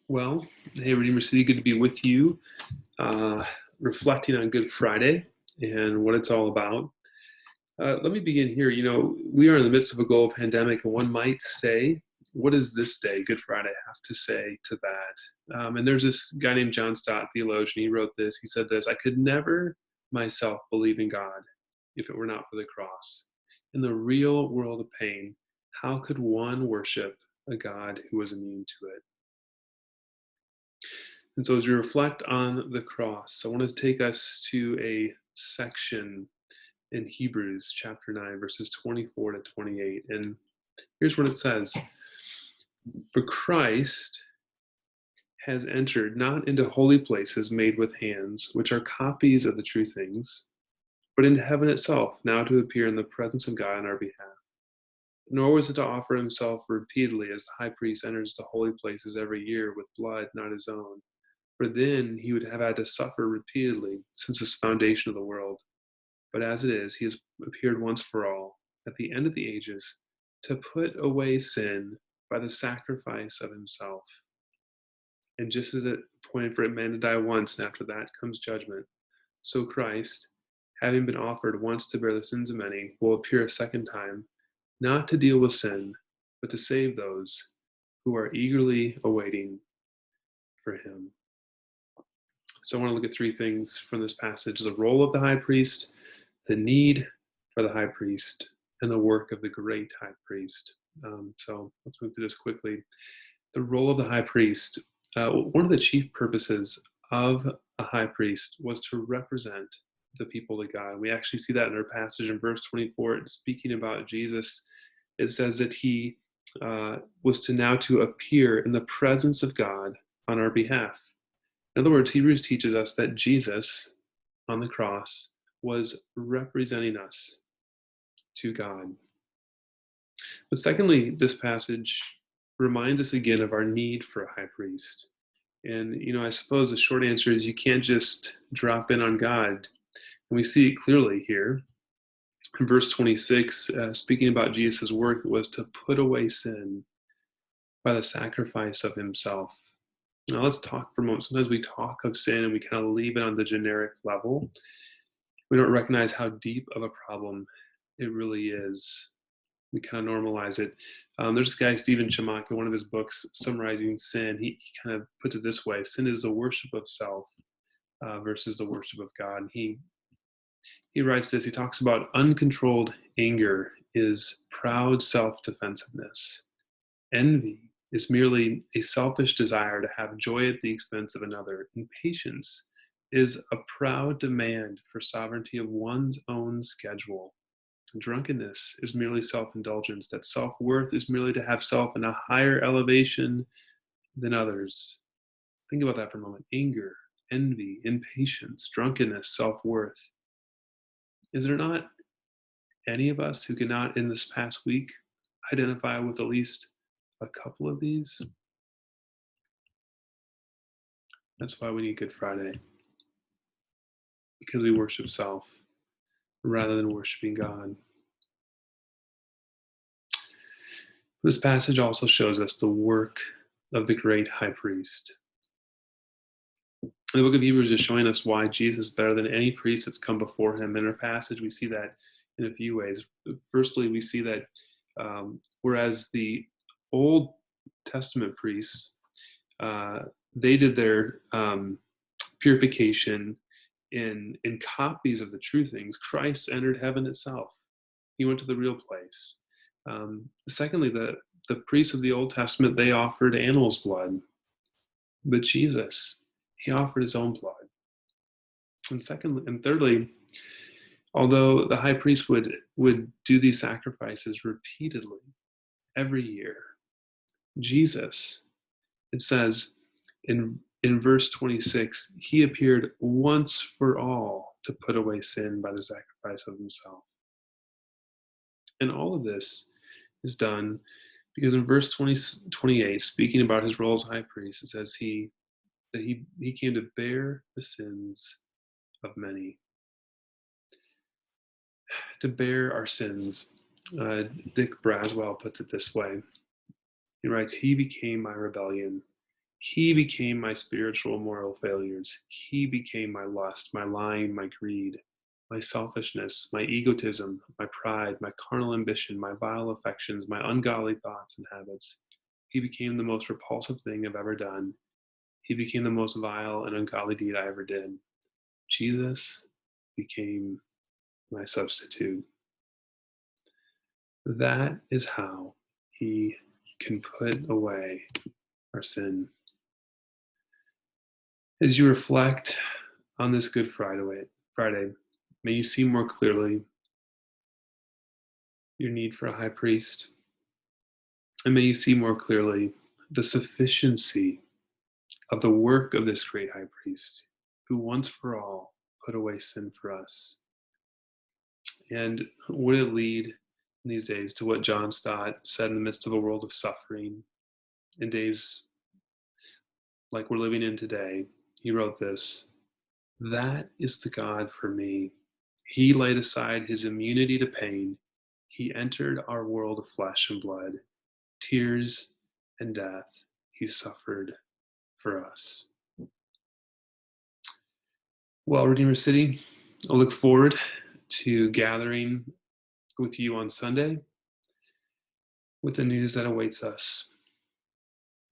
Well, hey, Redeemer City, good to be with you, uh, reflecting on Good Friday and what it's all about. Let me begin here. We are in the midst of a global pandemic, and one might say, what does this day, Good Friday, have to say to that? And there's this guy named John Stott, theologian. He wrote this. He said this: I could never myself believe in God if it were not for the cross. In the real world of pain, how could one worship a God who was immune to it? And so as we reflect on the cross, I want to take us to a section in Hebrews chapter 9, verses 24 to 28. And here's what it says: For Christ has entered not into holy places made with hands, which are copies of the true things, but into heaven itself, now to appear in the presence of God on our behalf. Nor was it to offer himself repeatedly as the high priest enters the holy places every year with blood not his own. For then he would have had to suffer repeatedly since the foundation of the world. But as it is, he has appeared once for all, at the end of the ages, to put away sin by the sacrifice of himself. And just as it appointed for a man to die once, and after that comes judgment, so Christ, having been offered once to bear the sins of many, will appear a second time, not to deal with sin, but to save those who are eagerly awaiting for him. So I want to look at three things from this passage: the role of the high priest, the need for the high priest, and the work of the great high priest. So let's move through this quickly. The role of the high priest. One of the chief purposes of a high priest was to represent the people to God. We actually see that in our passage in verse 24, speaking about Jesus. It says that he was to appear in the presence of God on our behalf. In other words, Hebrews teaches us that Jesus on the cross was representing us to God. But secondly, this passage reminds us again of our need for a high priest. And, I suppose the short answer is you can't just drop in on God. And we see it clearly here. In verse 26, speaking about Jesus' work, it was to put away sin by the sacrifice of himself. Now let's talk for a moment. Sometimes we talk of sin and we kind of leave it on the generic level. We don't recognize how deep of a problem it really is. We kind of normalize it. There's this guy, Stephen Chamack, in one of his books summarizing sin. He kind of puts it this way: sin is the worship of self versus the worship of God. And he writes this. He talks about uncontrolled anger is proud self-defensiveness. Envy is merely a selfish desire to have joy at the expense of another. Impatience is a proud demand for sovereignty of one's own schedule. Drunkenness is merely self-indulgence, that self-worth is merely to have self in a higher elevation than others. Think about that for a moment. Anger, envy, impatience, drunkenness, self-worth. Is there not any of us who cannot, in this past week, identify with at least a couple of these? That's why we need Good Friday, because we worship self rather than worshiping God. This passage also shows us the work of the great high priest. The book of Hebrews is showing us why Jesus is better than any priest that's come before him. In our passage, we see that in a few ways. Firstly, we see that whereas the Old Testament priests, they did their purification in copies of the true things, Christ entered heaven itself. He went to the real place. Secondly, the priests of the Old Testament, they offered animals' blood. But Jesus, he offered his own blood. And thirdly, although the high priest would do these sacrifices repeatedly every year, Jesus, it says in verse 26, he appeared once for all to put away sin by the sacrifice of himself. And all of this is done because in verse 28, speaking about his role as high priest, it says that he came to bear the sins of many. To bear our sins. Dick Braswell puts it this way. He writes, "He became my rebellion. He became my spiritual moral failures. He became my lust, my lying, my greed, my selfishness, my egotism, my pride, my carnal ambition, my vile affections, my ungodly thoughts and habits. He became the most repulsive thing I've ever done. He became the most vile and ungodly deed I ever did. Jesus became my substitute. That is how he can put away our sin. As you reflect on this Good Friday, may you see more clearly your need for a high priest, and may you see more clearly the sufficiency of the work of this great high priest who once for all put away sin for us. And would it lead in these days to what John Stott said in the midst of a world of suffering, in days like we're living in today? He wrote this: "That is the God for me. He laid aside his immunity to pain. He entered our world of flesh and blood. Tears and death he suffered for us." Well, Redeemer City, I look forward to gathering with you on Sunday with the news that awaits us.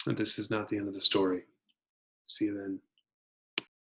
And this is not the end of the story. See you then.